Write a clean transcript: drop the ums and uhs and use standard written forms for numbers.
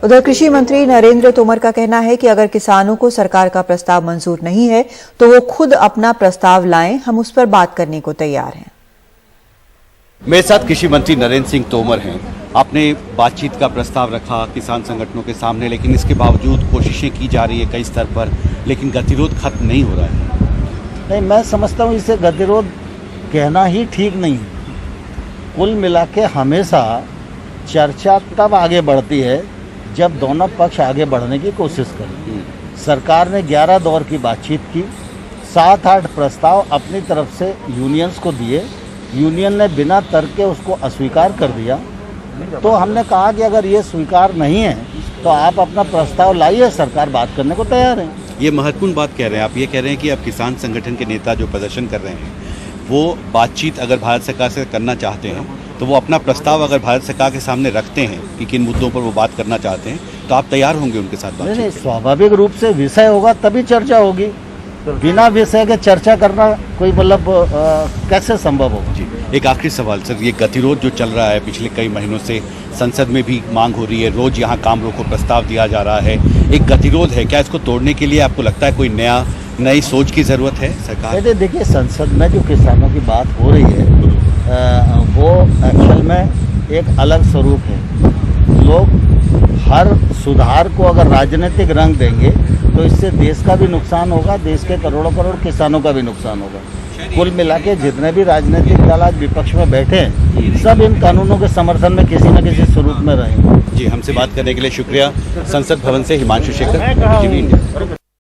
उधर कृषि मंत्री नरेंद्र तोमर का कहना है कि अगर किसानों को सरकार का प्रस्ताव मंजूर नहीं है तो वो खुद अपना प्रस्ताव लाएं, हम उस पर बात करने को तैयार हैं। मेरे साथ कृषि मंत्री नरेंद्र सिंह तोमर हैं। आपने बातचीत का प्रस्ताव रखा किसान संगठनों के सामने, लेकिन इसके बावजूद कोशिशें की जा रही है कई स्तर पर, लेकिन गतिरोध खत्म नहीं हो रहा है। नहीं, मैं समझता हूँ इसे गतिरोध कहना ही ठीक नहीं है। कुल मिला के हमेशा चर्चा तब आगे बढ़ती है जब दोनों पक्ष आगे बढ़ने की कोशिश करें। सरकार ने 11 दौर की बातचीत की, 7-8 प्रस्ताव अपनी तरफ से यूनियंस को दिए, यूनियन ने बिना तर्क के उसको अस्वीकार कर दिया। तो हमने कहा कि अगर ये स्वीकार नहीं है तो आप अपना प्रस्ताव लाइए, सरकार बात करने को तैयार है। ये महत्वपूर्ण बात कह रहे हैं आप। ये कह रहे हैं कि अब किसान संगठन के नेता जो प्रदर्शन कर रहे हैं वो बातचीत अगर भारत सरकार से करना चाहते हैं तो वो अपना प्रस्ताव अगर भारत सरकार के सामने रखते हैं कि किन मुद्दों पर वो बात करना चाहते हैं, तो आप तैयार होंगे उनके साथ बातचीत? नहीं, स्वाभाविक रूप से विषय होगा तभी चर्चा होगी। बिना विषय के चर्चा करना कोई मतलब कैसे संभव होगा? जी, एक आखिरी सवाल सर, ये गतिरोध जो चल रहा है पिछले कई महीनों से, संसद में भी मांग हो रही है, रोज यहाँ काम रोको प्रस्ताव दिया जा रहा है, एक गतिरोध है, क्या इसको तोड़ने के लिए आपको लगता है कोई नई सोच की जरूरत है सरकार? देखिए, संसद में जो किसानों की बात हो रही है वो एक्चुअल में एक अलग स्वरूप है। लोग हर सुधार को अगर राजनीतिक रंग देंगे तो इससे देश का भी नुकसान होगा, देश के करोड़ों करोड़ किसानों का भी नुकसान होगा। कुल मिला के जितने भी राजनीतिक दल आज विपक्ष में बैठे हैं सब इन कानूनों के समर्थन में किसी न किसी स्वरूप में रहेंगे। जी, हमसे बात करने के लिए शुक्रिया। संसद भवन से हिमांशु शेखर, टीवी इंडिया।